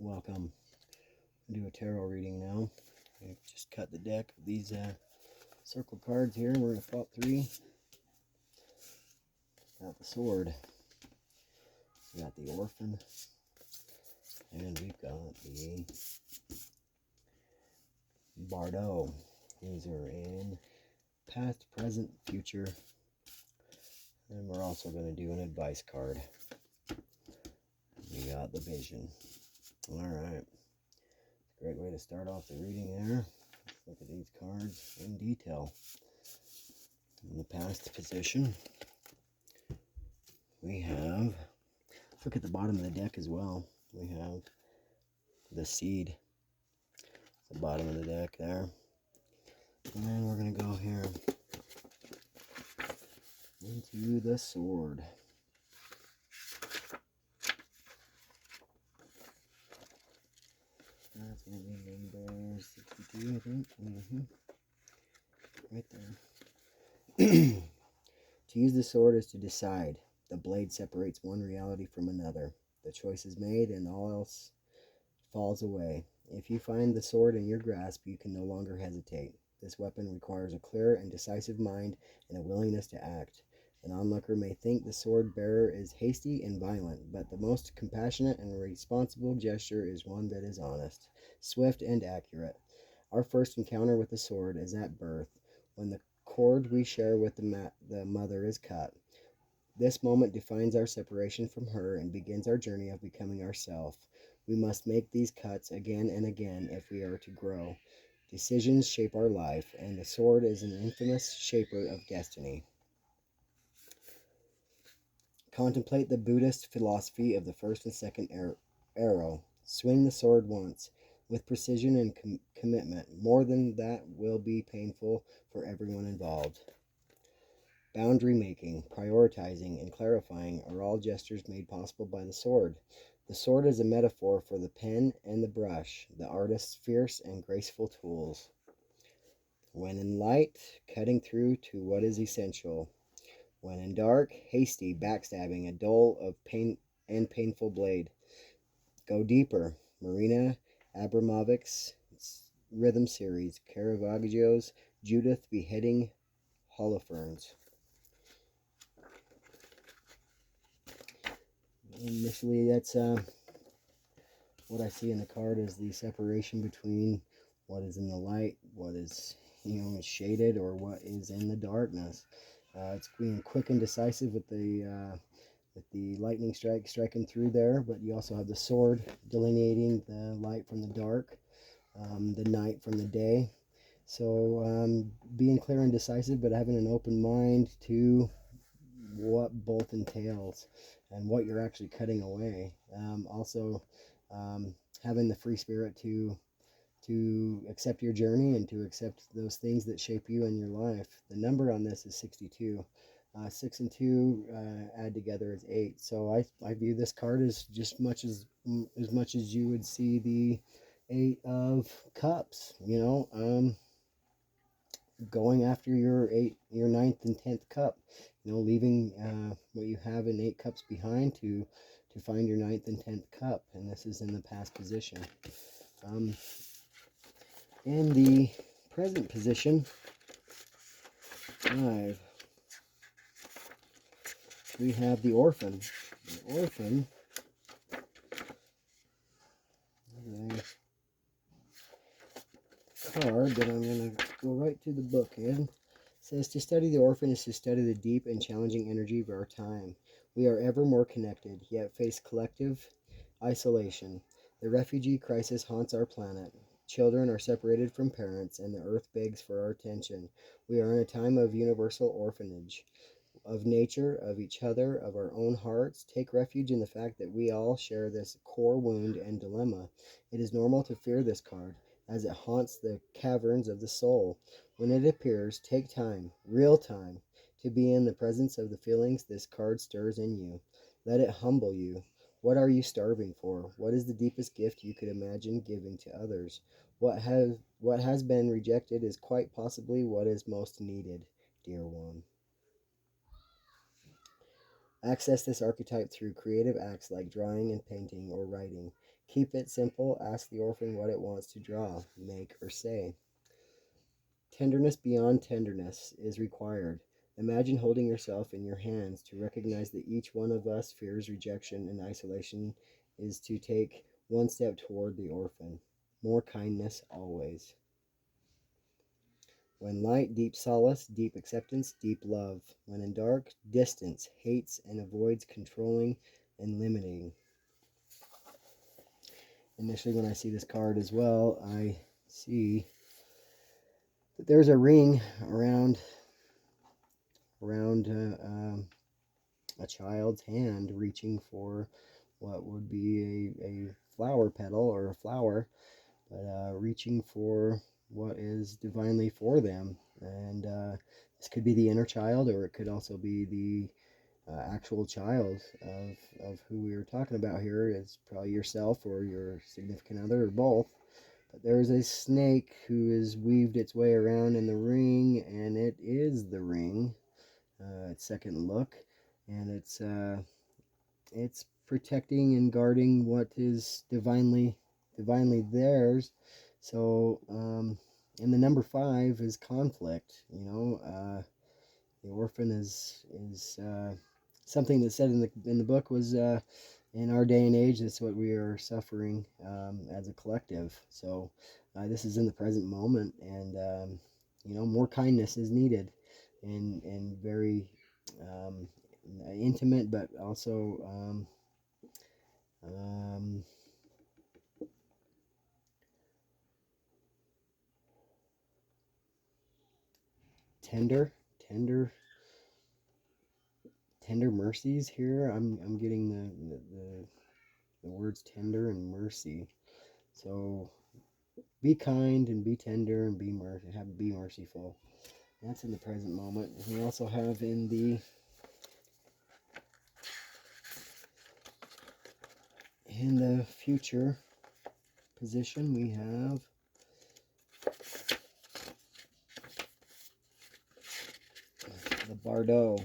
Welcome. I'll do a tarot reading now. I just cut the deck of these circle cards here. We're going to flop 3. Got the sword. We got the orphan. And we've got the Bardo. These are in past, present, future. And we're also going to do an advice card. We got the vision. Alright. Great way to start off the reading there. Look at these cards in detail. In the past position, we have, look at the bottom of the deck as well. We have the seed. The bottom of the deck there. And then we're going to go here into the sword. That's going to be number 62, I think. Right there. To use the sword is to decide. The blade separates one reality from another. The choice is made and all else falls away. If you find the sword in your grasp, you can no longer hesitate. This weapon requires a clear and decisive mind and a willingness to act. An onlooker may think the sword bearer is hasty and violent, but the most compassionate and responsible gesture is one that is honest, swift, and accurate. Our first encounter with the sword is at birth, when the cord we share with the mother is cut. This moment defines our separation from her and begins our journey of becoming ourselves. We must make these cuts again and again if we are to grow. Decisions shape our life, and the sword is an infamous shaper of destiny. Contemplate the Buddhist philosophy of the first and second arrow. Swing the sword once, with precision and commitment. More than that will be painful for everyone involved. Boundary making, prioritizing, and clarifying are all gestures made possible by the sword. The sword is a metaphor for the pen and the brush, the artist's fierce and graceful tools. When in light, cutting through to what is essential. When in dark, hasty, backstabbing, a dull of pain and painful blade. Go deeper. Marina Abramovic's rhythm series, Caravaggio's Judith beheading Holofernes. Initially, that's what I see in the card is the separation between what is in the light, what is shaded, or what is in the darkness. It's being quick and decisive with the lightning strike striking through there, but you also have the sword delineating the light from the dark, the night from the day. So being clear and decisive, but having an open mind to what both entails and what you're actually cutting away. Also having the free spirit to accept your journey and to accept those things that shape you in your life. The number on this is 62. 6 and 2 add together is 8. So I view this card as just much as you would see the 8 of Cups. Going after your 9th and 10th cup. Leaving what you have in 8 cups behind to find your 9th and 10th cup. And this is in the past position. In the present position, 5, we have the orphan. The orphan is a card that I'm going to go right to the book in. It says, to study the orphan is to study the deep and challenging energy of our time. We are ever more connected, yet face collective isolation. The refugee crisis haunts our planet. Children are separated from parents, and the earth begs for our attention. We are in a time of universal orphanage. Of nature, of each other, of our own hearts. Take refuge in the fact that we all share this core wound and dilemma. It is normal to fear this card, as it haunts the caverns of the soul. When it appears, take time, real time, to be in the presence of the feelings this card stirs in you. Let it humble you. What are you starving for? What is the deepest gift you could imagine giving to others? What has been rejected is quite possibly what is most needed, dear one. Access this archetype through creative acts like drawing and painting or writing. Keep it simple. Ask the orphan what it wants to draw, make, or say. Tenderness beyond tenderness is required. Imagine holding yourself in your hands to recognize that each one of us fears rejection and isolation is to take one step toward the orphan. More kindness always. When light, deep solace, deep acceptance, deep love. When in dark, distance, hates and avoids controlling and limiting. Initially, when I see this card as well, I see that there's a ring around a child's hand reaching for what would be a flower petal or a flower, but reaching for what is divinely for them. And this could be the inner child, or it could also be the actual child of who we were talking about here. It's probably yourself or your significant other or both. But there's a snake who has weaved its way around in the ring, and it is the ring. Its second look, and it's protecting and guarding what is divinely theirs. So and the number 5 is conflict. The orphan is something that said in the book was in our day and age, that's what we are suffering as a collective. So this is in the present moment, and more kindness is needed, and very intimate, but also tender, tender, tender mercies here. I'm getting the words tender and mercy. So be kind and be tender and be merciful. That's in the present moment. We also have in the future position, we have the Bardo.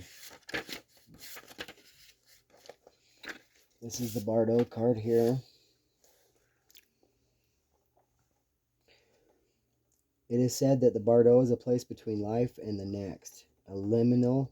This is the Bardo card here. It is said that the Bardo is a place between life and the next, a liminal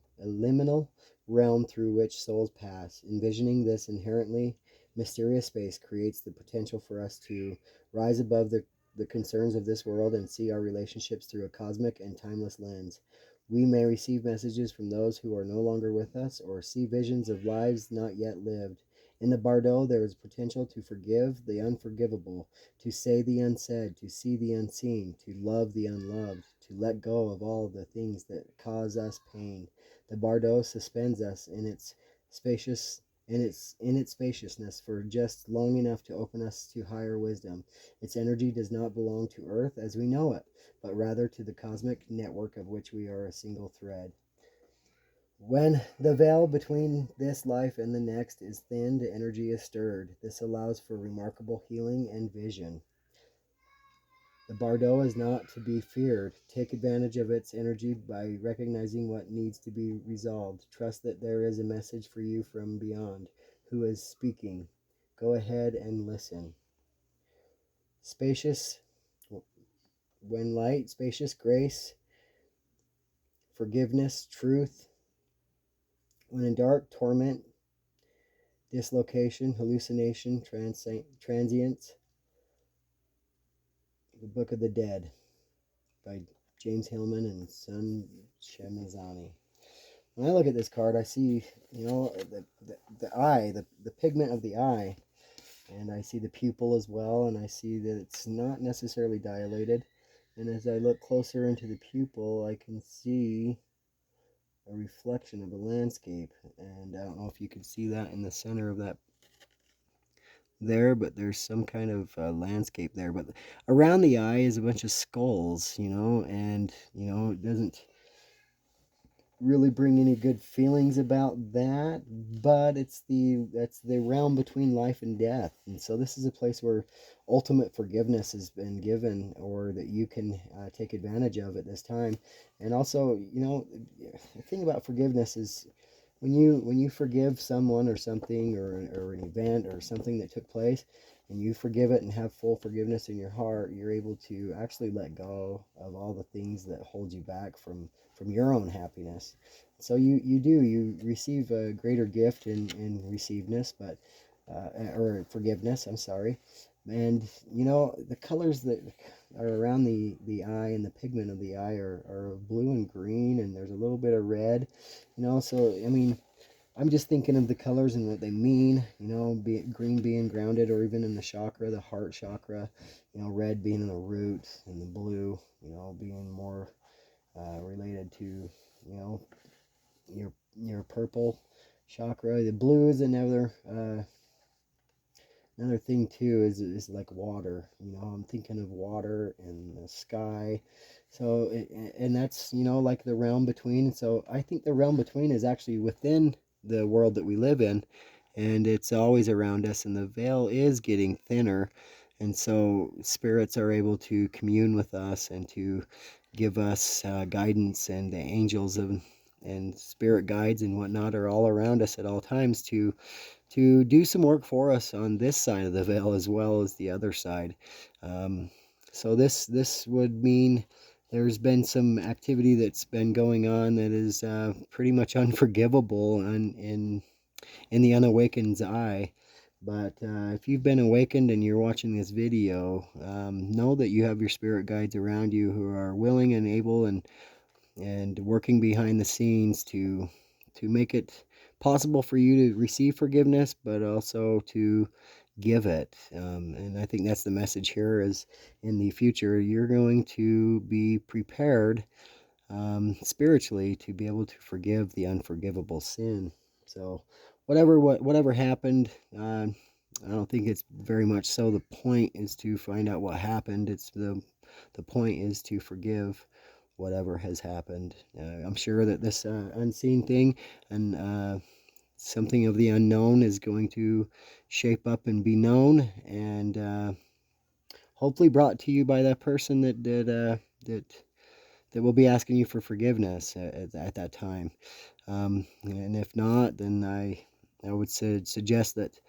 realm through which souls pass. Envisioning this inherently mysterious space creates the potential for us to rise above the concerns of this world and see our relationships through a cosmic and timeless lens. We may receive messages from those who are no longer with us, or see visions of lives not yet lived. In the Bardo, there is potential to forgive the unforgivable, to say the unsaid, to see the unseen, to love the unloved, to let go of all the things that cause us pain. The Bardo suspends us in its spaciousness for just long enough to open us to higher wisdom. Its energy does not belong to Earth as we know it, but rather to the cosmic network of which we are a single thread. When the veil between this life and the next is thinned, energy is stirred. This allows for remarkable healing and vision. The Bardo is not to be feared. Take advantage of its energy by recognizing what needs to be resolved. Trust that there is a message for you from beyond, who is speaking. Go ahead and listen. Spacious, when light, spacious grace, forgiveness, truth. When in dark, torment, dislocation, hallucination, transience. The Book of the Dead by James Hillman and Sun Shemazani. When I look at this card, I see, the eye, the pigment of the eye, and I see the pupil as well, and I see that it's not necessarily dilated. And as I look closer into the pupil, I can see a reflection of a landscape, and I don't know if you can see that in the center of that there, but there's some kind of landscape there. But around the eye is a bunch of skulls, and it doesn't really bring any good feelings about that, but that's the realm between life and death. And so this is a place where ultimate forgiveness has been given, or that you can take advantage of at this time. And also, the thing about forgiveness is when you forgive someone or something, or an event or something that took place, and you forgive it and have full forgiveness in your heart, you're able to actually let go of all the things that hold you back from your own happiness. So you receive a greater gift in receivedness, but or forgiveness, I'm sorry. And you know, the colors that are around the eye and the pigment of the eye are blue and green, and there's a little bit of red, you know. So I mean, I'm just thinking of the colors and what they mean, you know, green being grounded, or even in the chakra, the heart chakra, you know, red being in the root, and the blue, you know, being more related to, you know, your purple chakra. The blue is another thing too, is like water. You know, I'm thinking of water and the sky. So and that's, you know, like the realm between. So I think the realm between is actually within the world that we live in, and it's always around us, and the veil is getting thinner, and so spirits are able to commune with us and to give us guidance, and the angels and spirit guides and whatnot are all around us at all times to do some work for us on this side of the veil as well as the other side. Um, so this would mean there's been some activity that's been going on that is pretty much unforgivable in the unawakened's eye. But if you've been awakened and you're watching this video, know that you have your spirit guides around you who are willing and able and working behind the scenes to make it possible for you to receive forgiveness, but also to give it. And I think that's the message here, is in the future you're going to be prepared spiritually to be able to forgive the unforgivable sin. So whatever happened, I don't think it's very much so. The point is to find out what happened. It's the point is to forgive whatever has happened. I'm sure that this unseen thing and something of the unknown is going to shape up and be known, and hopefully brought to you by that person that will be asking you for forgiveness at that time. And if not, then I would suggest that,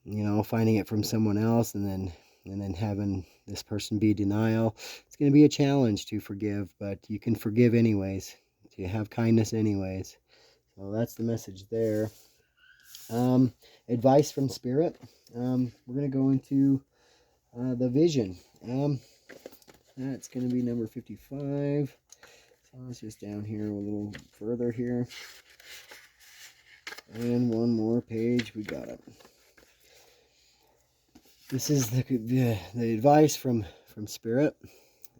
you know, finding it from someone else and then having this person be denial. It's going to be a challenge to forgive, but you can forgive anyways, to have kindness anyways. So that's the message there. Advice from Spirit. We're going to go into the vision. That's going to be number 55. So it's just down here a little further here. And one more page. We got it. This is the advice from Spirit.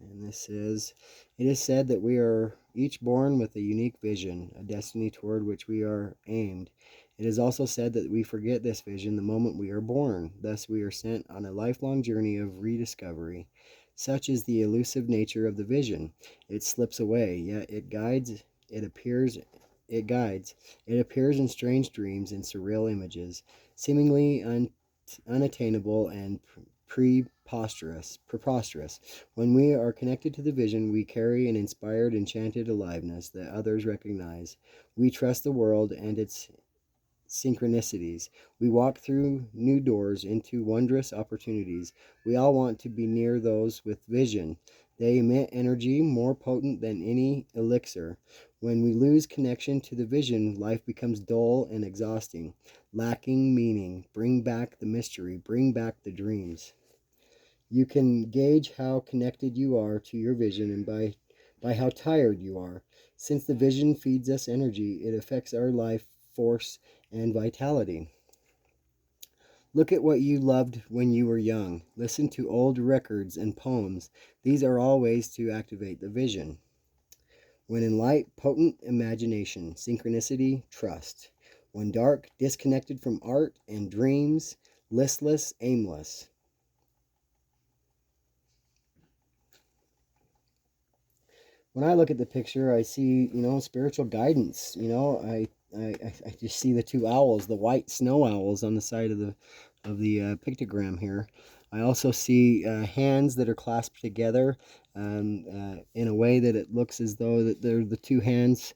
And this is, it is said that we are each born with a unique vision, a destiny toward which we are aimed. It is also said that we forget this vision the moment we are born. Thus, we are sent on a lifelong journey of rediscovery. Such is the elusive nature of the vision. It slips away, yet it guides, it guides. It appears in strange dreams and surreal images, seemingly unattainable and preposterous. When we are connected to the vision, we carry an inspired, enchanted aliveness that others recognize. We trust the world and its synchronicities. We walk through new doors into wondrous opportunities. We all want to be near those with vision. They emit energy more potent than any elixir. When we lose connection to the vision, life becomes dull and exhausting, lacking meaning. Bring back the mystery. Bring back the dreams. You can gauge how connected you are to your vision and by how tired you are. Since the vision feeds us energy, it affects our life force and vitality. Look at what you loved when you were young. Listen to old records and poems. These are all ways to activate the vision. When in light, potent imagination, synchronicity, trust. When dark, disconnected from art and dreams, listless, aimless. When I look at the picture, I see, you know, spiritual guidance. You know, I just see the two owls, the white snow owls on the side of the pictogram here. I also see hands that are clasped together in a way that it looks as though that they're the two hands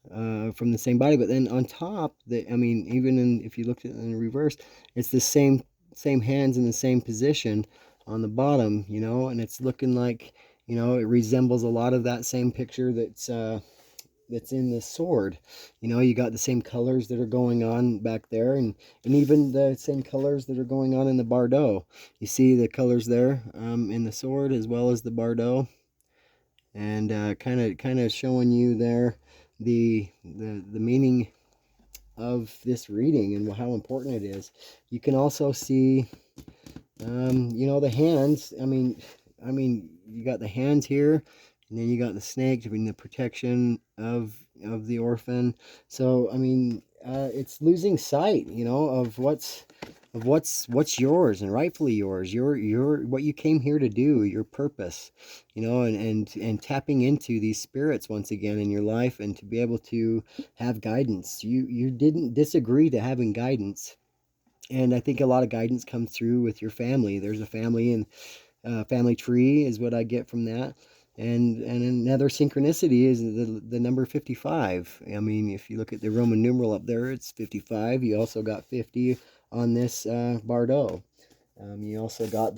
from the same body. But then on top, I mean, even if you look at it in reverse, it's the same same hands in the same position on the bottom, you know, and it's looking like, you know, it resembles a lot of that same picture that's in the sword. You know, you got the same colors that are going on back there, and even the same colors that are going on in the Bardeau. You see the colors there in the sword as well as the Bardeau, and kind of showing you there the meaning of this reading and how important it is. You can also see, you know, the hands. I mean, you got the hands here, and then you got the snakes. I mean, the protection of the orphan. So, I mean, it's losing sight, you know, of what's yours and rightfully yours. Your what you came here to do, your purpose, you know, and tapping into these spirits once again in your life, and to be able to have guidance. You didn't disagree to having guidance. And I think a lot of guidance comes through with your family. There's a family, and family tree is what I get from that. And another synchronicity is the number 55. I mean, if you look at the Roman numeral up there, it's 55. You also got 50 on this Bardeau. You also got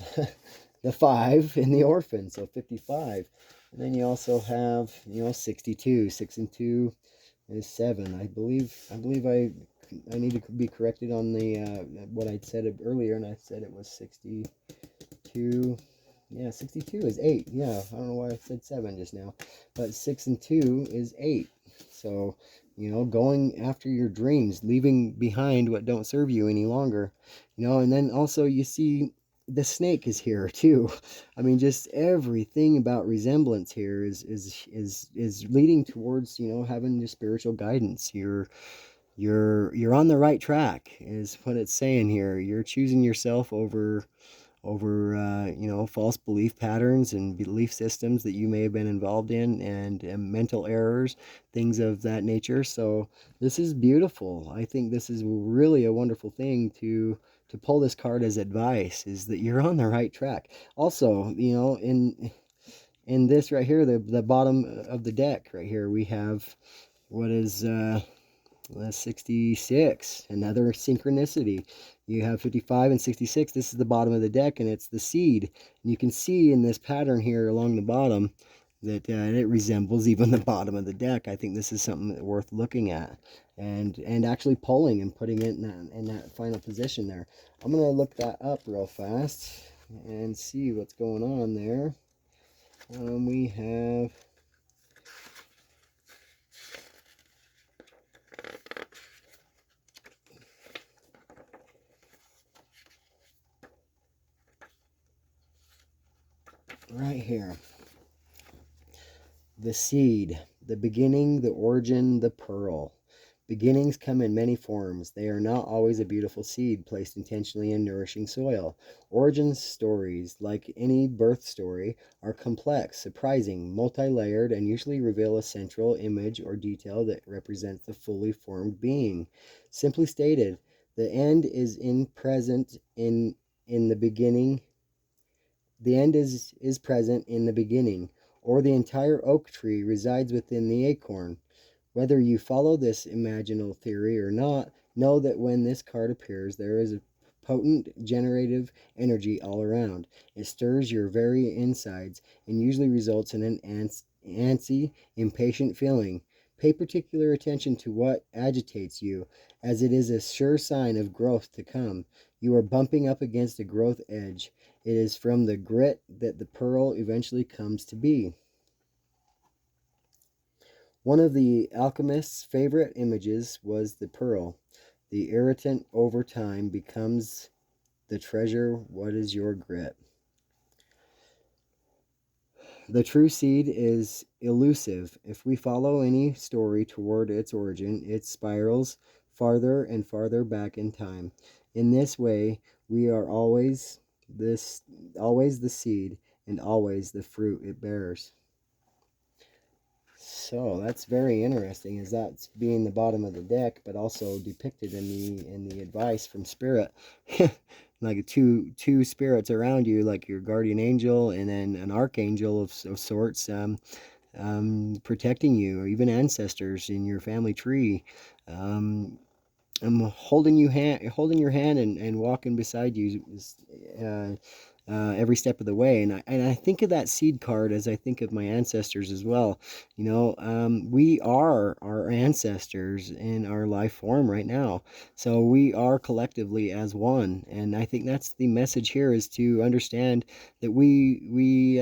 the 5 in the orphan, so 55. And then you also have, you know, 62. 6 and 2 is 7. I believe I need to be corrected on the what I'd said earlier, and I said it was 62. Yeah, 62 is 8. Yeah, I don't know why I said 7 just now. But 6 and 2 is 8. So, you know, going after your dreams, leaving behind what don't serve you any longer. You know, and then also you see the snake is here too. I mean, just everything about resemblance here is leading towards, you know, having the spiritual guidance. You're on the right track is what it's saying here. You're choosing yourself over you know, false belief patterns and belief systems that you may have been involved in, and mental errors, things of that nature. So this is beautiful. I think this is really a wonderful thing to pull this card as advice, is that you're on the right track. Also, you know, in this right here, the bottom of the deck right here, we have what is 66, another synchronicity. You have 55 and 66. This is the bottom of the deck, and it's the seed. And you can see in this pattern here along the bottom that it resembles even the bottom of the deck. I think this is something worth looking at, and actually pulling and putting it in that final position there. I'm going to look that up real fast and see what's going on there. We have... right here, the seed, the beginning, the origin, the pearl. Beginnings come in many forms. They are not always a beautiful seed placed intentionally in nourishing soil. Origin stories, like any birth story, are complex, surprising, multi-layered, and usually reveal a central image or detail that represents the fully formed being. Simply stated, the end is present in the beginning. The end is present in the beginning, or the entire oak tree resides within the acorn. Whether you follow this imaginal theory or not, know that when this card appears, there is a potent generative energy all around. It stirs your very insides and usually results in an antsy, impatient feeling. Pay particular attention to what agitates you, as it is a sure sign of growth to come. You are bumping up against a growth edge. It is from the grit that the pearl eventually comes to be. One of the alchemist's favorite images was the pearl. The irritant over time becomes the treasure. What is your grit? The true seed is elusive. If we follow any story toward its origin, it spirals farther and farther back in time. In this way, we are always the seed and always the fruit it bears. So that's very interesting, as that's being the bottom of the deck, but also depicted in the advice from Spirit. Like two spirits around you, like your guardian angel and then an archangel of sorts, protecting you, or even ancestors in your family tree. I'm holding your hand and walking beside you uh, every step of the way. And I think of that seed card as I think of my ancestors as well. You know, we are our ancestors in our life form right now. So we are collectively as one. And I think that's the message here, is to understand that we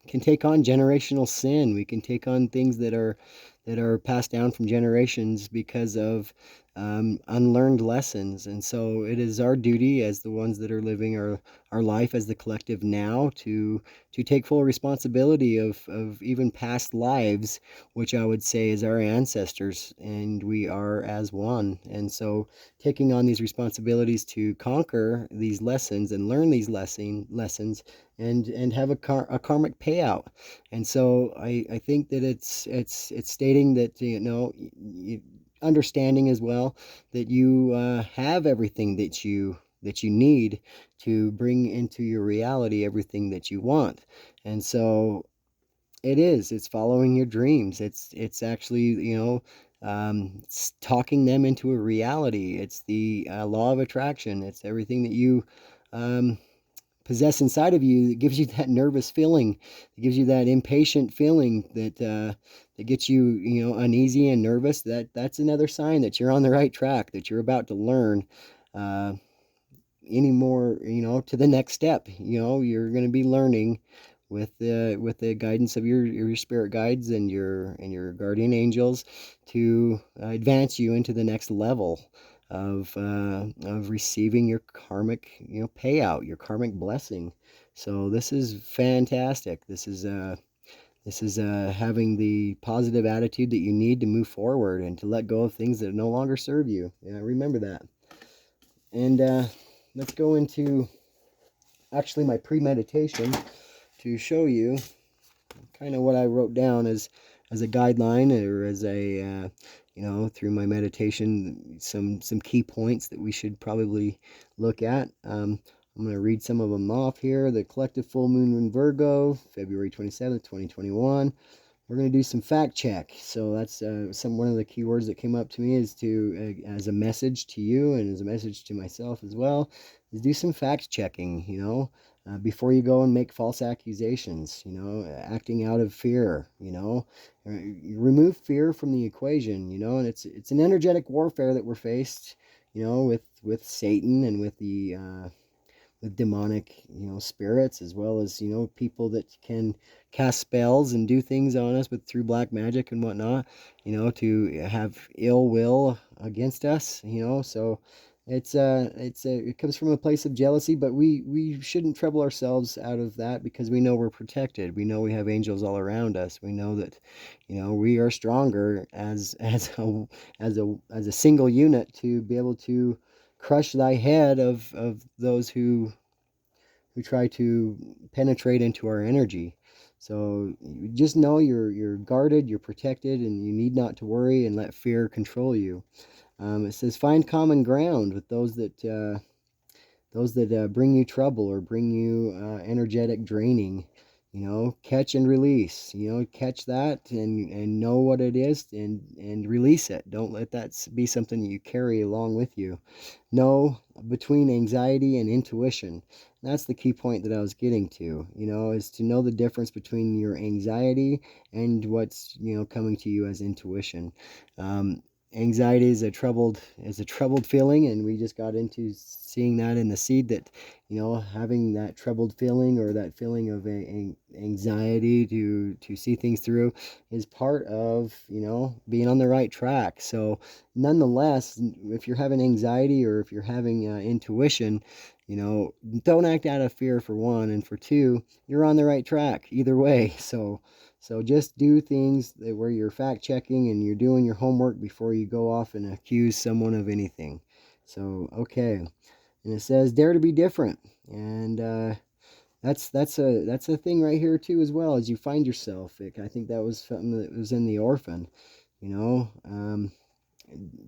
can take on generational sin. We can take on things that are passed down from generations because of unlearned lessons. And so it is our duty as the ones that are living our life as the collective now to take full responsibility of even past lives, which I would say is our ancestors, and we are as one. And so taking on these responsibilities to conquer these lessons and learn these lessons and have a karmic payout. And so I think that it's stating that, you know, understanding as well that you have everything that you need to bring into your reality everything that you want. And so it's following your dreams. It's actually, you know, it's talking them into a reality. It's the law of attraction. It's everything that you um, possess inside of you that gives you that nervous feeling, that gives you that impatient feeling, that gets you, you know, uneasy and nervous. That's another sign that you're on the right track, that you're about to learn uh, any more, you know, to the next step. You know, you're going to be learning with the guidance of your spirit guides and your guardian angels to advance you into the next level of receiving your karmic, you know, payout, your karmic blessing. So this is fantastic. This is having the positive attitude that you need to move forward and to let go of things that no longer serve you. Yeah, remember that. And let's go into actually my premeditation to show you kind of what I wrote down as a guideline, or as a you know, through my meditation, some key points that we should probably look at. I'm going to read some of them off here. The collective full moon in Virgo, February 27th, 2021. We're going to do some fact check. So that's one of the keywords that came up to me, is to as a message to you and as a message to myself as well, is do some fact checking, you know, before you go and make false accusations, you know, acting out of fear, you know. You remove fear from the equation, you know, and it's an energetic warfare that we're faced, you know, with Satan and with the demonic, you know, spirits, as well as, you know, people that can cast spells and do things on us with through black magic and whatnot, you know, to have ill will against us, you know. So it comes from a place of jealousy, but we shouldn't trouble ourselves out of that, because we know we're protected. We know we have angels all around us. We know that, you know, we are stronger as a single unit to be able to crush thy head of those who try to penetrate into our energy. So you just know you're guarded, you're protected, and you need not to worry and let fear control you. It says find common ground with those that bring you trouble or bring you energetic draining. You know, catch and release. You know, catch that and know what it is, and release it. Don't let that be something that you carry along with you. Know between anxiety and intuition. That's the key point that I was getting to, you know, is to know the difference between your anxiety and what's, you know, coming to you as intuition. Um, Anxiety is a troubled feeling, and we just got into seeing that in the seed, that, you know, having that troubled feeling or that feeling of anxiety to see things through is part of, you know, being on the right track. So nonetheless, if you're having anxiety or if you're having intuition, you know, don't act out of fear, for one, and for two, you're on the right track either way. So just do things where you're fact checking and you're doing your homework before you go off and accuse someone of anything. So okay, and it says dare to be different, and that's a thing right here too, as well, as you find yourself. I think that was something that was in the orphan, you know.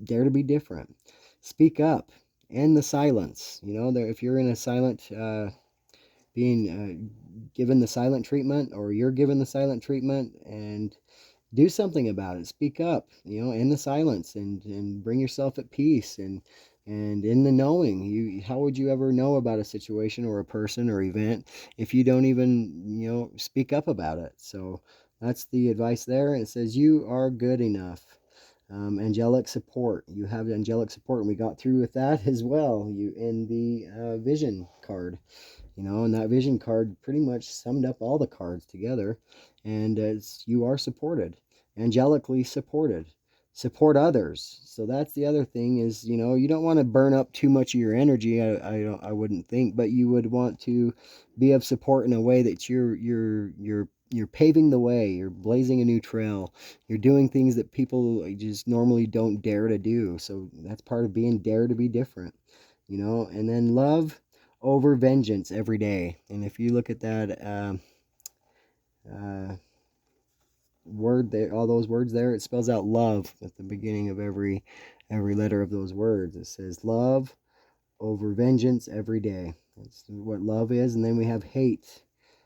Dare to be different. Speak up. End the silence. You know, if you're in a silent, being given the silent treatment, or you're given the silent treatment, and do something about it. Speak up, you know, in the silence, and bring yourself at peace, and in the knowing. How would you ever know about a situation or a person or event if you don't even, you know, speak up about it? So that's the advice there. And it says you are good enough. Angelic support. You have angelic support, and we got through with that as well. You in the vision card, you know, and that vision card pretty much summed up all the cards together. And you are supported, angelically supported. Support others. So that's the other thing is, you know, you don't want to burn up too much of your energy. I wouldn't think, but you would want to be of support in a way that you're paving the way. You're blazing a new trail. You're doing things that people just normally don't dare to do. So that's part of being dare to be different, you know. And then love over vengeance every day. And if you look at that uh, word there, all those words there, it spells out love at the beginning of every letter of those words. It says love over vengeance every day. That's what love is. And then we have hate,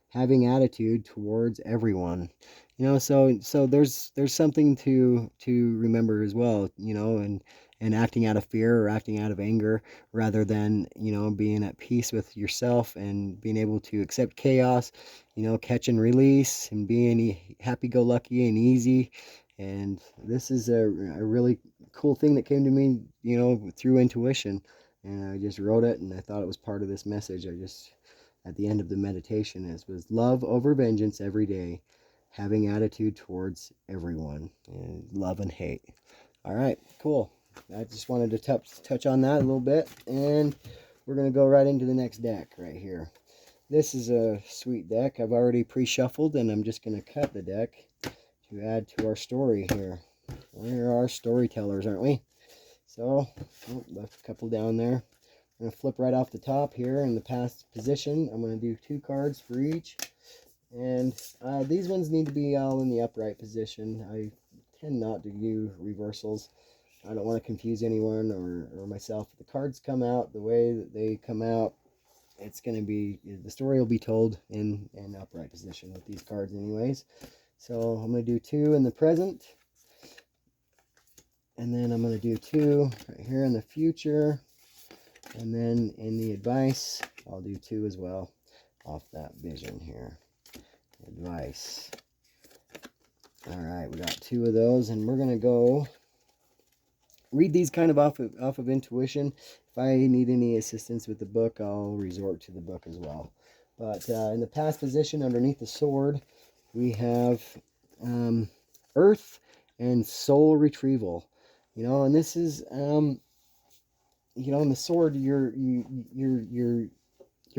having attitude towards everyone. You know, so there's something to remember as well, you know, and acting out of fear or acting out of anger rather than, you know, being at peace with yourself and being able to accept chaos, you know, catch and release and being happy-go-lucky and easy. And this is a really cool thing that came to me, you know, through intuition. And I just wrote it, and I thought it was part of this message. I just, at the end of the meditation, it was love over vengeance every day, having attitude towards everyone, and love and hate. All right, cool. I just wanted to touch on that a little bit, and we're going to go right into the next deck right here. This is a sweet deck. I've already pre-shuffled, and I'm just going to cut the deck to add to our story here. We're our storytellers, aren't we? So, oh, left a couple down there. I'm going to flip right off the top here in the past position. I'm going to do 2 cards for each. And these ones need to be all in the upright position. I tend not to do reversals. I don't want to confuse anyone or myself. If the cards come out the way that they come out, it's going to be, the story will be told in an upright position with these cards anyways. So I'm going to do 2 in the present. And then I'm going to do 2 right here in the future. And then in the advice, I'll do 2 as well off that vision here. Advice. All right, we got 2 of those, and we're going to go read these kind of off of intuition. If I need any assistance with the book, I'll resort to the book as well. But in the past position underneath the sword, we have Earth and Soul Retrieval. You know, and this is you know, in the sword, you're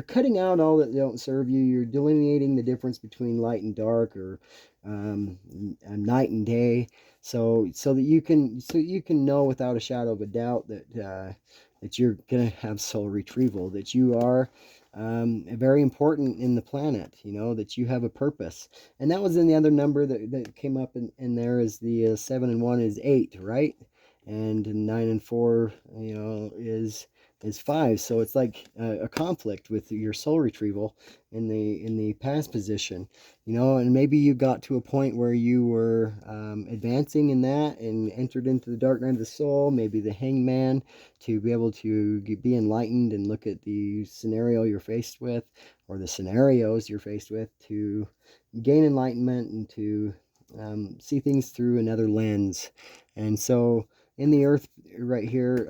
cutting out all that don't serve you. You're delineating the difference between light and dark, or night and day, so that you can know without a shadow of a doubt that you're gonna have soul retrieval, that you are very important in the planet, you know, that you have a purpose. And that was in the other number that came up in there is the 7 and 1 is 8, right? And 9 and 4, you know, is 5. So it's like a conflict with your soul retrieval in the past position, you know. And maybe you got to a point where you were advancing in that and entered into the dark night of the soul, maybe the hangman, to be able to be enlightened and look at the scenario you're faced with, or the scenarios you're faced with, to gain enlightenment and to see things through another lens. And so in the earth right here,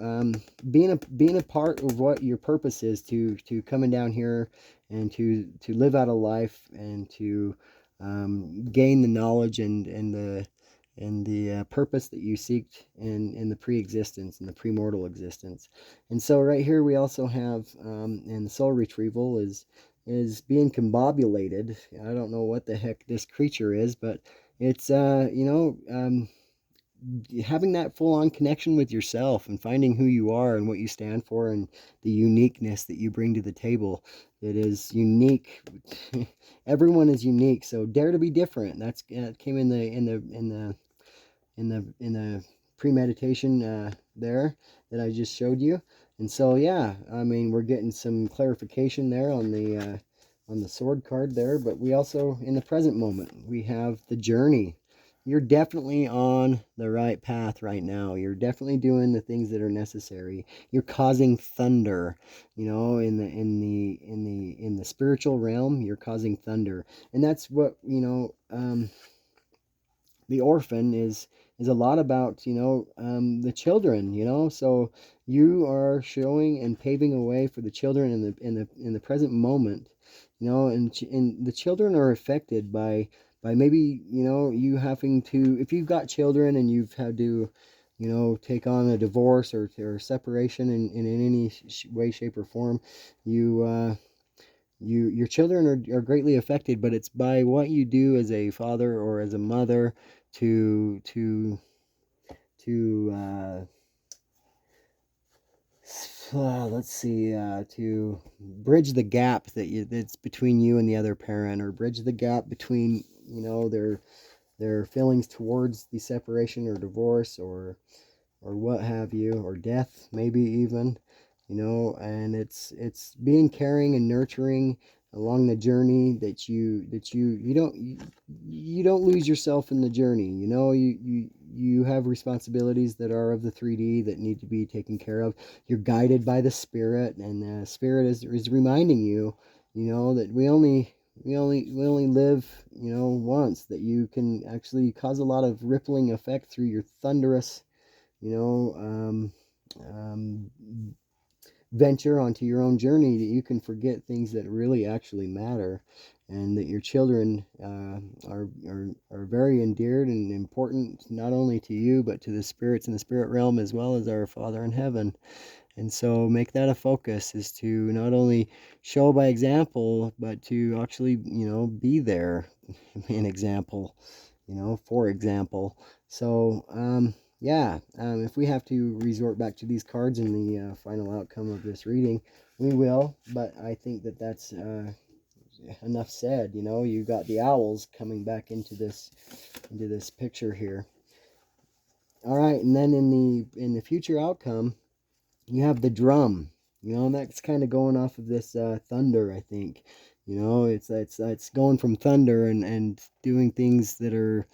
being a part of what your purpose is, to coming down here and to live out a life and to gain the knowledge and the purpose that you seek in the pre-existence and the premortal existence. And so right here we also have and the soul retrieval is being combobulated. I don't know what the heck this creature is, but it's you know, having that full-on connection with yourself and finding who you are and what you stand for and the uniqueness that you bring to the table. It is unique. Everyone is unique, so dare to be different. That's came in the premeditation there that I just showed you. And so yeah, I mean, we're getting some clarification there on the sword card there, but we also, in the present moment, we have the journey. you're definitely on the right path right now. You're definitely doing the things that are necessary. You're causing thunder, you know, in the spiritual realm. You're causing thunder, and that's what, you know. The orphan is a lot about, you know, the children, you know. So you are showing and paving a way for the children in the present moment, you know. And the children are affected by maybe, you know, you having to, if you've got children and you've had to, you know, take on a divorce or separation in any way, shape, or form. You uh, you your children are greatly affected, but it's by what you do as a father or as a mother to let's see, to bridge the gap that's between you and the other parent, or bridge the gap between, you know, their feelings towards the separation or divorce, or what have you, or death maybe even, you know. And it's being caring and nurturing along the journey, that you don't lose yourself in the journey, you know. You have responsibilities that are of the 3D that need to be taken care of. You're guided by the spirit, and the spirit is reminding you, you know, that we only live, you know, once, that you can actually cause a lot of rippling effect through your thunderous, you know, um, venture onto your own journey, that you can forget things that really actually matter, and that your children are very endeared and important, not only to you but to the spirits in the spirit realm, as well as our Father in heaven. And so make that a focus, is to not only show by example, but to actually, you know, be there, an example, you know, for example. So, yeah, if we have to resort back to these cards in the final outcome of this reading, we will. But I think that that's enough said. You know, you got the owls coming back into this picture here. All right, and then in the future outcome, you have the drum. You know, and that's kind of going off of this thunder, I think. You know, it's going from thunder and doing things that are,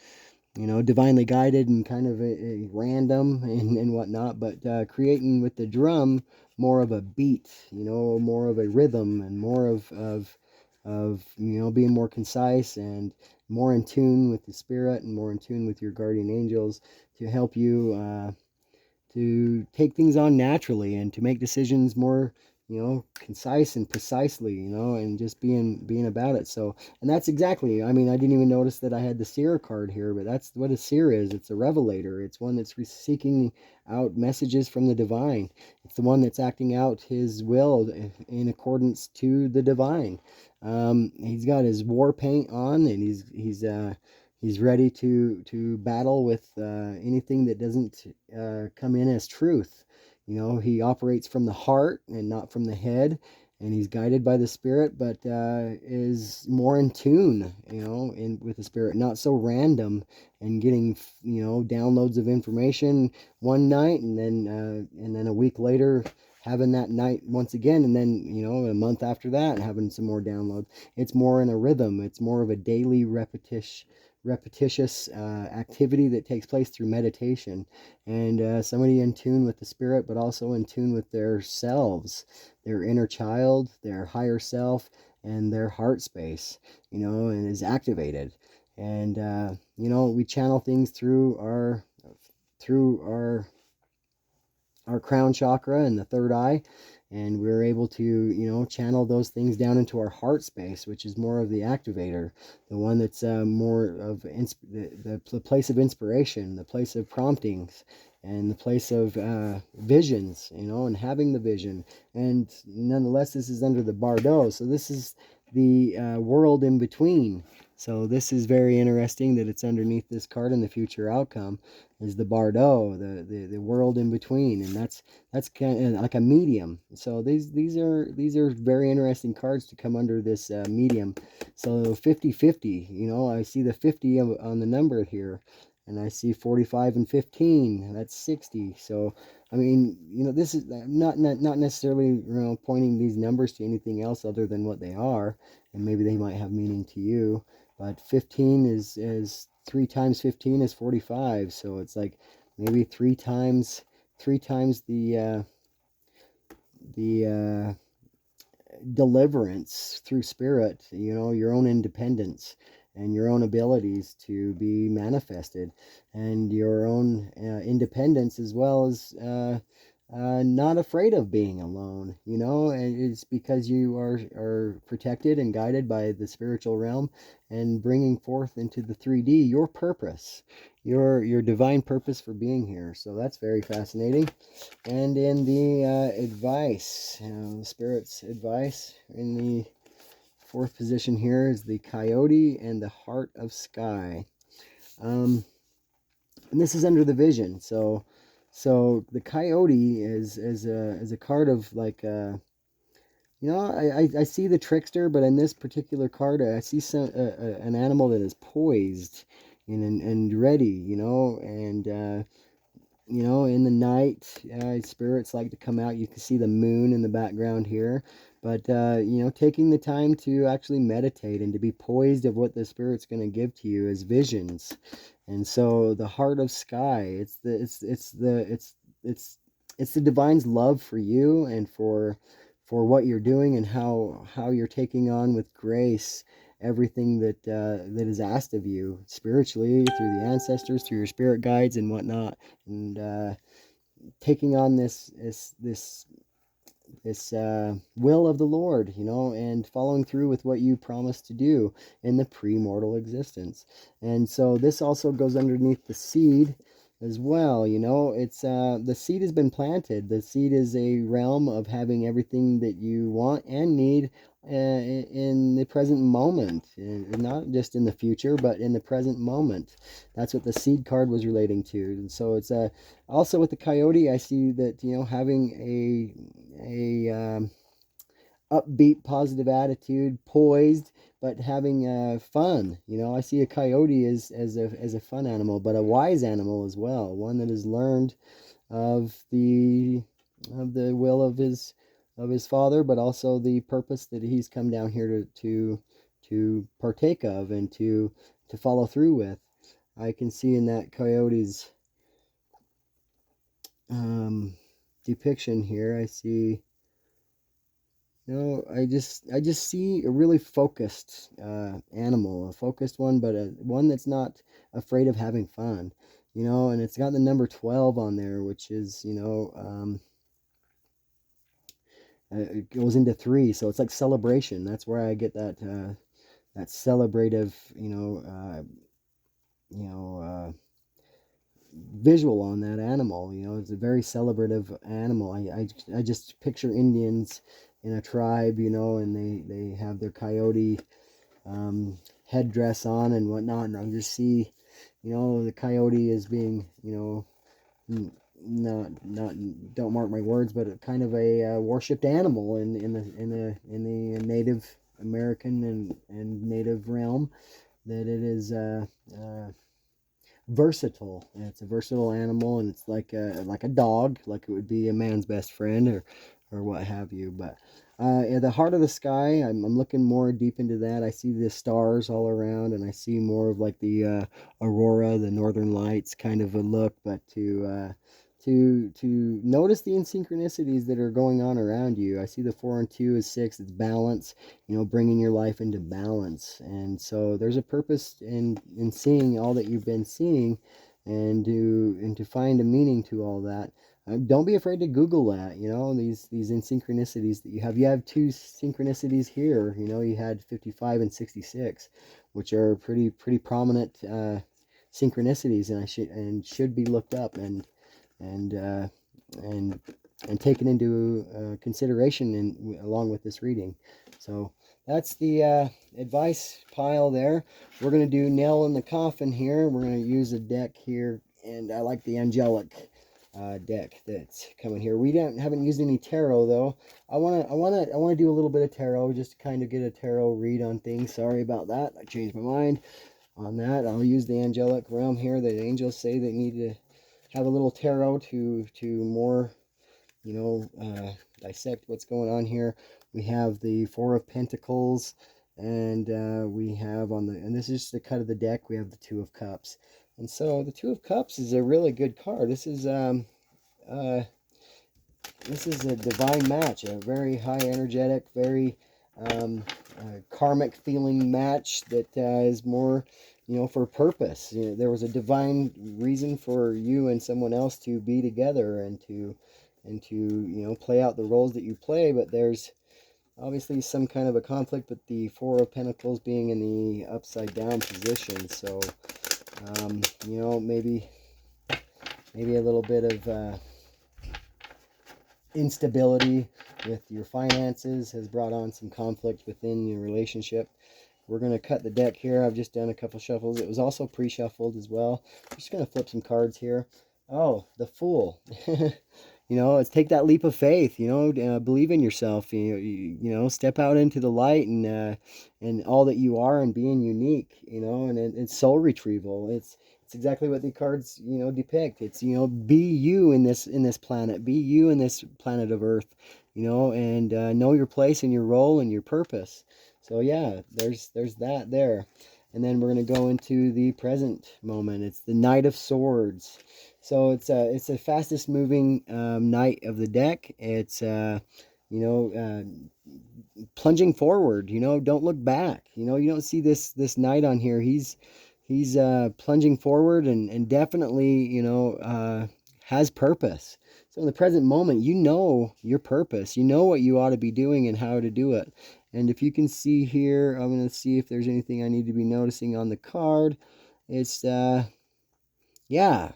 you know, divinely guided and kind of a random and whatnot, but creating with the drum more of a beat, you know, more of a rhythm, and more of you know, being more concise and more in tune with the spirit, and more in tune with your guardian angels, to help you to take things on naturally, and to make decisions more, you know, concise and precisely, you know, and just being about it. So, and that's exactly, I mean, I didn't even notice that I had the seer card here, but that's what a seer is. It's a revelator. It's one that's seeking out messages from the divine. It's the one that's acting out his will in accordance to the divine. He's got his war paint on, and he's ready to battle with anything that doesn't come in as truth. You know, he operates from the heart and not from the head, and he's guided by the spirit, but is more in tune, you know, with the spirit, not so random and getting, you know, downloads of information one night, and then a week later having that night once again, and then, you know, a month after that having some more downloads. It's more in a rhythm. It's more of a daily repetitious activity that takes place through meditation, and somebody in tune with the spirit, but also in tune with their selves, their inner child, their higher self, and their heart space, you know, and is activated. And you know, we channel things through our crown chakra and the third eye, and we're able to, you know, channel those things down into our heart space, which is more of the activator, the one that's more of the place of inspiration, the place of promptings, and the place of visions, you know, and having the vision. And nonetheless, this is under the Bardo, so this is the world in between. So this is very interesting that it's underneath this card in the future outcome, is the Bardo, the world in between, and that's kind of like a medium. So these are very interesting cards to come under this medium. So 50-50, you know, I see the 50 on the number here, and I see 45 and 15. That's 60. So I mean, you know, this is not necessarily, you know, pointing these numbers to anything else other than what they are, and maybe they might have meaning to you. But 15 is 3 times 15 is 45. So it's like maybe three times the deliverance through spirit, you know, your own independence and your own abilities to be manifested, and your own independence, as well as not afraid of being alone, you know. And it's because you are protected and guided by the spiritual realm, and bringing forth into the 3D your purpose, your divine purpose for being here. So that's very fascinating. And in the advice, Spirit's advice, in the fourth position here is the Coyote and the Heart of Sky. And this is under the vision. So the Coyote is a card of like, you know, I see the trickster, but in this particular card, I see an animal that is poised and ready, you know, and you know, in the night, spirits like to come out. You can see the moon in the background here. But, you know, taking the time to actually meditate and to be poised of what the Spirit's going to give to you as visions. And so the heart of sky, it's the divine's love for you and for what you're doing, and how you're taking on with grace everything that is asked of you spiritually, through the ancestors, through your spirit guides and whatnot, and taking on this will of the Lord, you know, and following through with what you promised to do in the pre-mortal existence. And so this also goes underneath the seed as well, you know. It's the seed has been planted. The seed is a realm of having everything that you want and need in the present moment, and not just in the future, but in the present moment. That's what the seed card was relating to. And so it's also with the Coyote, I see that, you know, having a upbeat, positive attitude, poised, but having fun. You know, I see a coyote as a fun animal, but a wise animal as well, one that has learned of the will of his father, but also the purpose that he's come down here to partake of and to follow through with. I can see in that coyote's depiction here, I see, you know, I just see a really focused animal, a focused one, but one that's not afraid of having fun, you know. And it's got the number 12 on there, which is, you know, it goes into 3, so it's like celebration. That's where I get that celebrative, you know, visual on that animal. You know, it's a very celebrative animal. I just picture Indians in a tribe, you know, and they have their coyote headdress on and whatnot, and I just see, you know, the coyote as being, you know, not don't mark my words, but kind of a worshipped animal in the Native American and Native realm, that it is versatile. And it's a versatile animal, and it's like a dog, like it would be a man's best friend, or what have you. But at the heart of the sky, I'm looking more deep into that. I see the stars all around, and I see more of like the aurora, the northern lights kind of a look, but to notice the insynchronicities that are going on around you. I see the 4 and 2 is 6. It's balance, you know, bringing your life into balance. And so there's a purpose in seeing all that you've been seeing, and to find a meaning to all that. Don't be afraid to Google that, you know, these insynchronicities that you have. You have 2 synchronicities here, you know. You had 55 and 66, which are pretty prominent synchronicities, and should be looked up and uh, and taken into consideration along with this reading. So that's the advice pile there. We're going to do nail in the coffin here. We're going to use a deck here, and I like the angelic deck that's coming here. We haven't used any tarot though. I want to do a little bit of tarot, just to kind of get a tarot read on things. Sorry about that. I changed my mind on that. I'll use the angelic realm here. The angels say they need to have a little tarot to more, you know, dissect what's going on here. We have the 4 of Pentacles And we have on the, and this is the cut of the deck, we have the Two of Cups. And so the Two of Cups is a really good card. Uh, this is a divine match, a very high energetic, very karmic feeling match that is more, for purpose. There was a divine reason for you and someone else to be together and to play out the roles that you play. But there's obviously some kind of a conflict with the Four of Pentacles being in the upside down position. So maybe a little bit of instability with your finances has brought on some conflict within your relationship. We're going to cut the deck here. I've just done a couple shuffles. It was also pre-shuffled as well. I'm just going to flip some cards here. Oh, the Fool. It's take that leap of faith, believe in yourself, step out into the light and all that you are and being unique, and it's soul retrieval. It's exactly what the cards, depict. It's, be you in this planet, be you in this planet of Earth, and know your place and your role and your purpose. So yeah, there's that there. And then we're going to go into the present moment. It's the Knight of Swords. So it's the fastest moving knight of the deck. It's plunging forward. Don't look back. You don't see this knight on here. He's plunging forward and definitely has purpose. So in the present moment, your purpose. You know what you ought to be doing and how to do it. And if you can see here, I'm going to see if there's anything I need to be noticing on the card. It's yeah,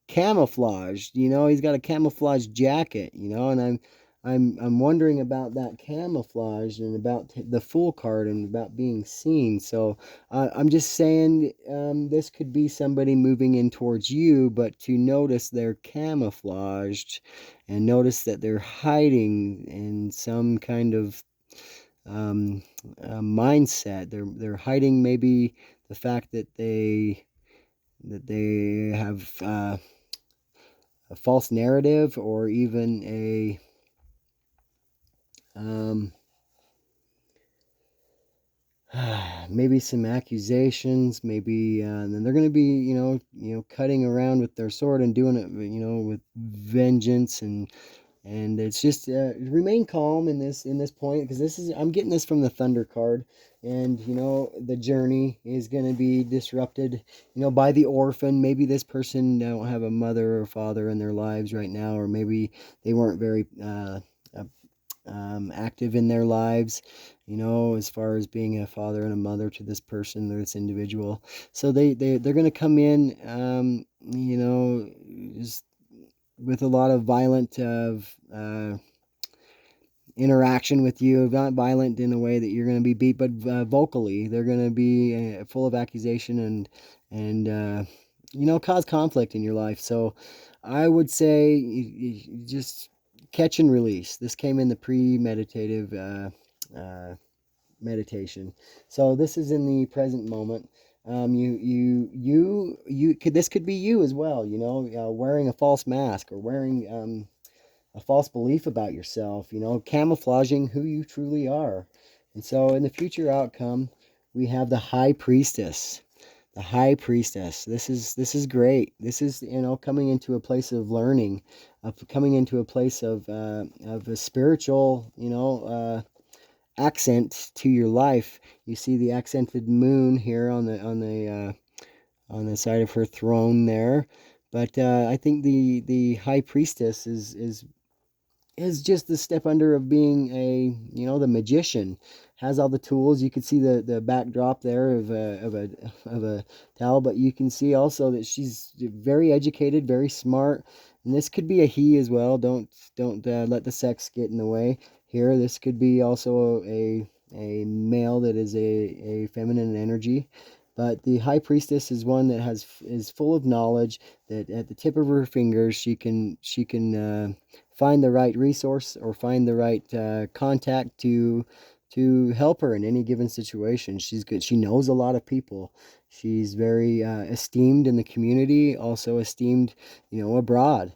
camouflaged. He's got a camouflage jacket, and I'm wondering about that camouflage and about the Fool card and about being seen. So I'm just saying this could be somebody moving in towards you, but to notice they're camouflaged and notice that they're hiding in some kind of mindset. They're hiding maybe the fact that they have a false narrative, or even maybe some accusations, maybe and then they're going to be cutting around with their sword and doing it with vengeance. And it's just remain calm in this point, because I'm getting this from the Thunder card. And the journey is going to be disrupted by the orphan. Maybe this person don't have a mother or father in their lives right now, or maybe they weren't very active in their lives, as far as being a father and a mother to this person or this individual. So they're going to come in just with a lot of violent interaction with you. Not violent in a way that you're going to be beat, but vocally they're going to be full of accusation and cause conflict in your life. So I would say you just catch and release. This came in the premeditative meditation. So this is in the present moment. This could be you as well, wearing a false mask, or wearing a false belief about yourself, camouflaging who you truly are. And so in the future outcome, we have the High Priestess. The High Priestess. This is great. This is coming into a place of learning, coming into a place of a spiritual accent to your life. You see the accented moon here on the side of her throne there. But I think the High Priestess is just the step under of being the magician. Has all the tools. You can see the backdrop there of a towel, but you can see also that she's very educated, very smart. And this could be a he as well. Don't let the sex get in the way here. This could be also a male that is a feminine energy. But the High Priestess is one that is full of knowledge, that at the tip of her fingers she can find the right resource or find the right contact to help her in any given situation. She's good. She knows a lot of people. She's very esteemed in the community, also esteemed abroad.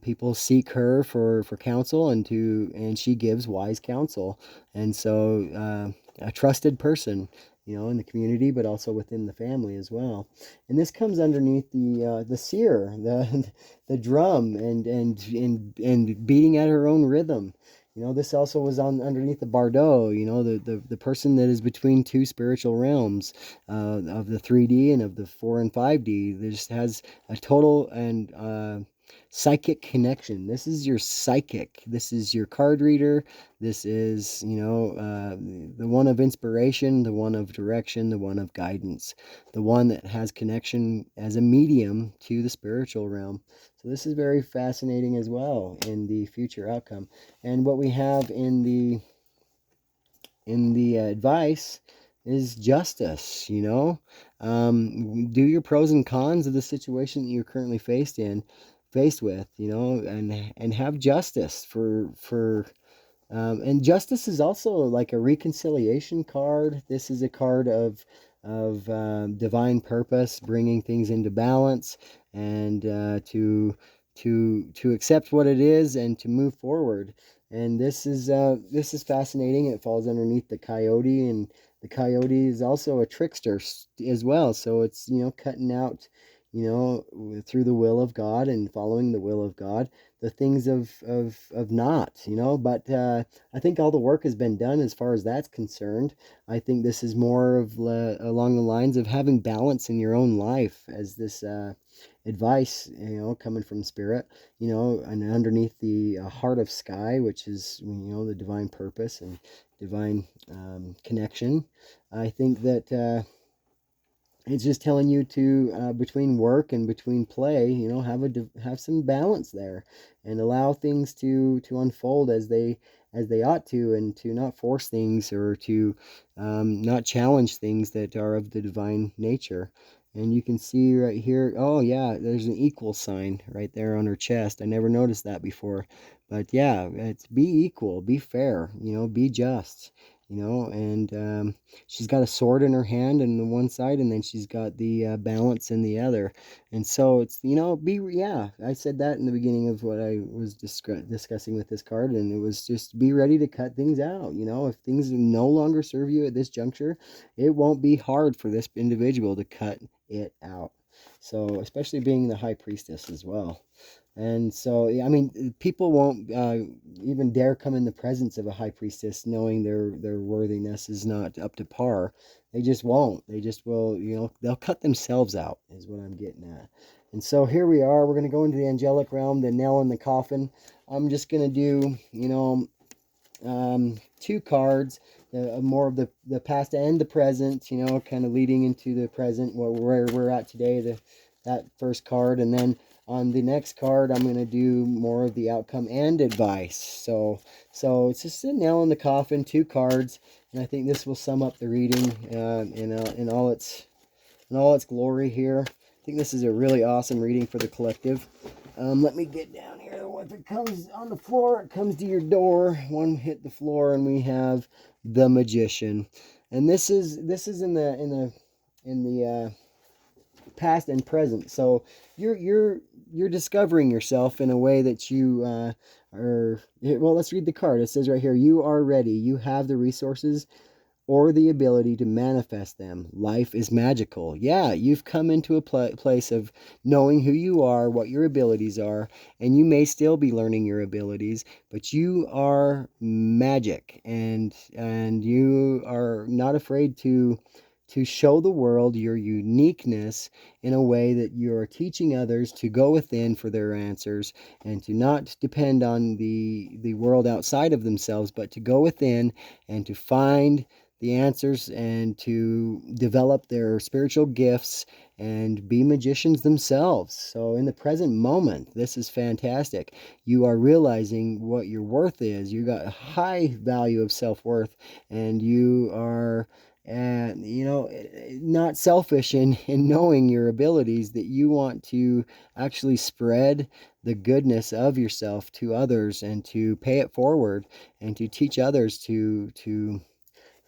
People seek her for counsel, and she gives wise counsel. And so a trusted person, you know, in the community, but also within the family as well. And this comes underneath the seer, the drum, and beating at her own rhythm. You know, this also was on underneath the bardo, you know, the person that is between two spiritual realms, of the 3D and of the 4 and 5D. This has a total and psychic connection. This is your psychic. This is your card reader. This is, you know, the one of inspiration, the one of direction, the one of guidance, the one that has connection as a medium to the spiritual realm. So this is very fascinating as well in the future outcome. And what we have in the advice is justice. You know, do your pros and cons of the situation that you're currently faced with. You know, and have justice for and justice is also like a reconciliation card. This is a card of divine purpose, bringing things into balance, and to accept what it is and to move forward. And this is fascinating. It falls underneath the coyote, and the coyote is also a trickster as well. So it's, you know, cutting out, you know, through the will of God and following the will of God, the things of not, you know. But I think all the work has been done as far as that's concerned. I think this is more of along the lines of having balance in your own life, as this advice, you know, coming from spirit, you know, and underneath the heart of sky, which is, you know, the divine purpose and divine connection. I think that it's just telling you to, between work and between play, you know, have some balance there, and allow things to unfold as they ought to, and to not force things, or to not challenge things that are of the divine nature. And you can see right here, oh yeah, there's an equal sign right there on her chest. I never noticed that before. But yeah, it's be equal, be fair, you know, be just, you know. And she's got a sword in her hand in the one side, and then she's got the balance in the other. And so it's, you know, yeah, I said that in the beginning of what I was discussing with this card, and it was just be ready to cut things out. You know, if things no longer serve you at this juncture, it won't be hard for this individual to cut it out. So especially being the high priestess as well. And so, I mean, people won't even dare come in the presence of a high priestess knowing their worthiness is not up to par. They just won't. They just will, you know, they'll cut themselves out, is what I'm getting at. And so here we are. We're going to go into the angelic realm, the nail in the coffin. I'm just going to do, you know, two cards, more of the past and the present, you know, kind of leading into the present, where we're at today, that first card. And then on the next card, I'm going to do more of the outcome and advice. So it's just a nail in the coffin, two cards, and I think this will sum up the reading in all its glory here. I think this is a really awesome reading for the collective. Let me get down here. If it comes on the floor, it comes to your door. One hit the floor, and we have the Magician. And this is in the past and present. So you're discovering yourself in a way that you are. Well, let's read the card. It says right here, you are ready. You have the resources or the ability to manifest them. Life is magical. Yeah, you've come into a place of knowing who you are, what your abilities are, and you may still be learning your abilities, but you are magic, and you are not afraid to show the world your uniqueness in a way that you are teaching others to go within for their answers, and to not depend on the world outside of themselves, but to go within and to find the answers, and to develop their spiritual gifts and be magicians themselves. So in the present moment, this is fantastic. You are realizing what your worth is. You got a high value of self-worth, and you are, you know, not selfish in knowing your abilities, that you want to actually spread the goodness of yourself to others, and to pay it forward, and to teach others to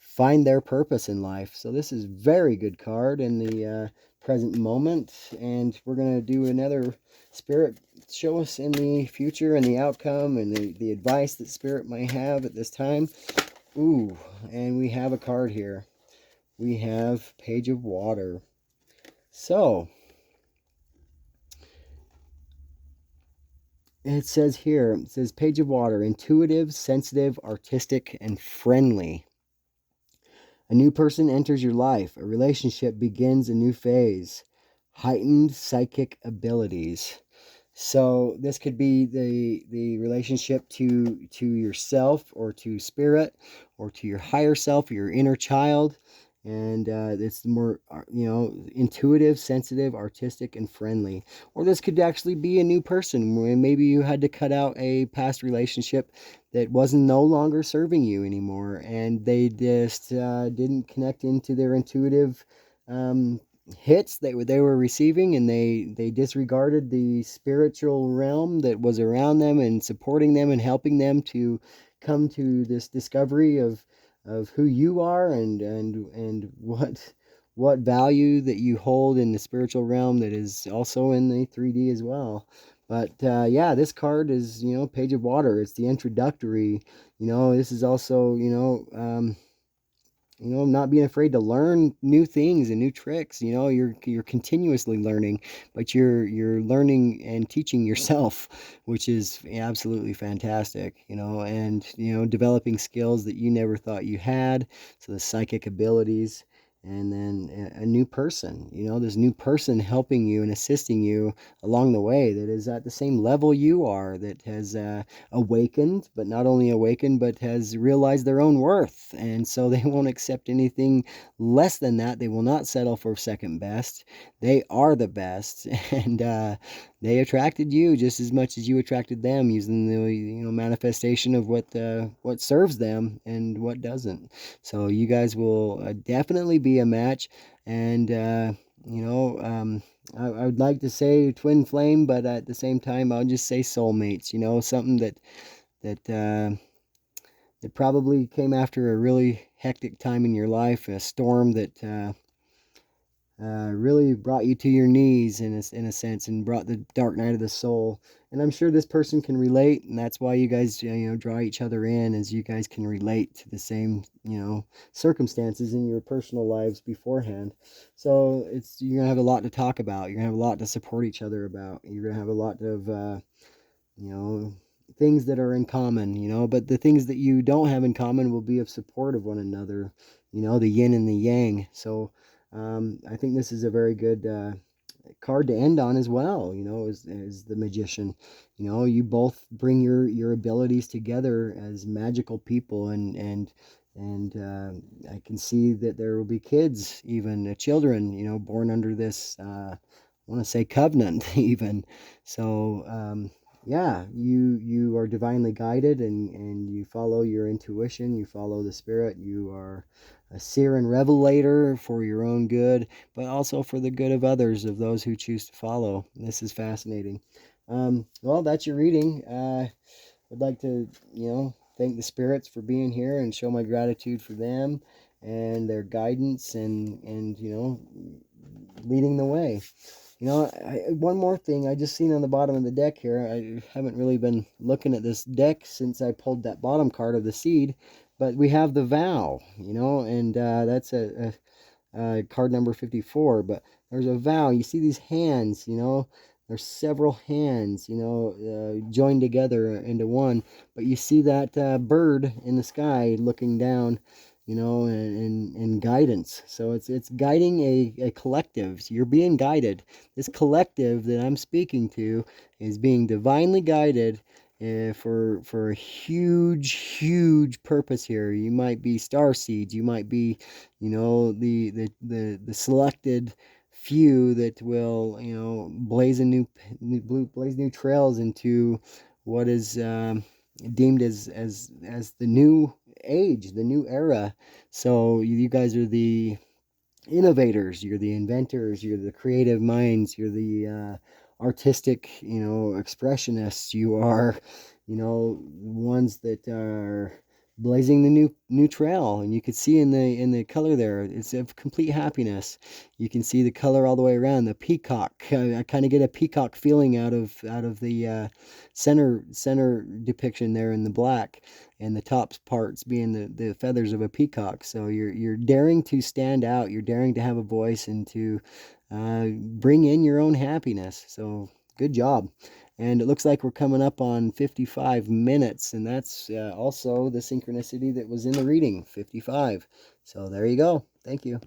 find their purpose in life. So this is very good card in the present moment. And we're going to do another spirit show us in the future and the outcome and the advice that spirit might have at this time. Ooh, and we have a card here. We have Page of Water. So, it says here, it says Page of Water, intuitive, sensitive, artistic, and friendly. A new person enters your life. A relationship begins a new phase. Heightened psychic abilities. So this could be the relationship to yourself, or to spirit, or to your higher self, or your inner child. And it's more, intuitive, sensitive, artistic, and friendly. Or this could actually be a new person, where maybe you had to cut out a past relationship that wasn't no longer serving you anymore, and they just didn't connect into their intuitive hits that they were receiving, and they disregarded the spiritual realm that was around them and supporting them and helping them to come to this discovery of who you are, and what value that you hold in the spiritual realm that is also in the 3D as well. But yeah, this card is, Page of Water. It's the introductory. This is also, not being afraid to learn new things and new tricks. You're continuously learning, but you're learning and teaching yourself, which is absolutely fantastic. And developing skills that you never thought you had. So the psychic abilities. And then a new person, this new person helping you and assisting you along the way, that is at the same level you are, that has awakened, but not only awakened, but has realized their own worth. And so they won't accept anything less than that. They will not settle for second best. They are the best. And they attracted you just as much as you attracted them, using the manifestation of what serves them and what doesn't. So you guys will definitely be a match. And I would like to say twin flame, but at the same time, I'll just say soulmates. Something that probably came after a really hectic time in your life, a storm that really brought you to your knees in a sense, and brought the dark night of the soul. And I'm sure this person can relate, and that's why you guys draw each other in, as you guys can relate to the same circumstances in your personal lives beforehand. So you're gonna have a lot to talk about. You're gonna have a lot to support each other about. You're gonna have a lot of you know, things that are in common, but the things that you don't have in common will be of support of one another, the yin and the yang. So I think this is a very good card to end on as well, as the magician. You both bring your abilities together as magical people, and I can see that there will be kids, even children, born under this, I want to say covenant even. So yeah, you are divinely guided, and you follow your intuition, you follow the spirit, you are a seer and revelator for your own good, but also for the good of others, of those who choose to follow. This is fascinating. Well, that's your reading. I'd like to, thank the spirits for being here and show my gratitude for them and their guidance, and leading the way. One more thing I just seen on the bottom of the deck here. I haven't really been looking at this deck since I pulled that bottom card of the seed, but we have the vow, and that's a card number 54. But there's a vow. You see these hands, there's several hands, joined together into one. But you see that bird in the sky looking down, and guidance. So it's guiding a collective. So you're being guided. This collective that I'm speaking to is being divinely guided for a huge purpose here. You might be star seeds. You might be, the selected few that will, blaze new trails into what is deemed as the new age, the new era. So you guys are the innovators, you're the inventors, you're the creative minds, you're the artistic, expressionists. You are, ones that are blazing the new trail, and you could see in the color there, it's of complete happiness. You can see the color all the way around. The peacock, I kind of get a peacock feeling out of the center depiction there in the black, and the top parts being the feathers of a peacock. So you're daring to stand out. You're daring to have a voice and to bring in your own happiness. So good job. And it looks like we're coming up on 55 minutes, and that's also the synchronicity that was in the reading, 55. So there you go. Thank you.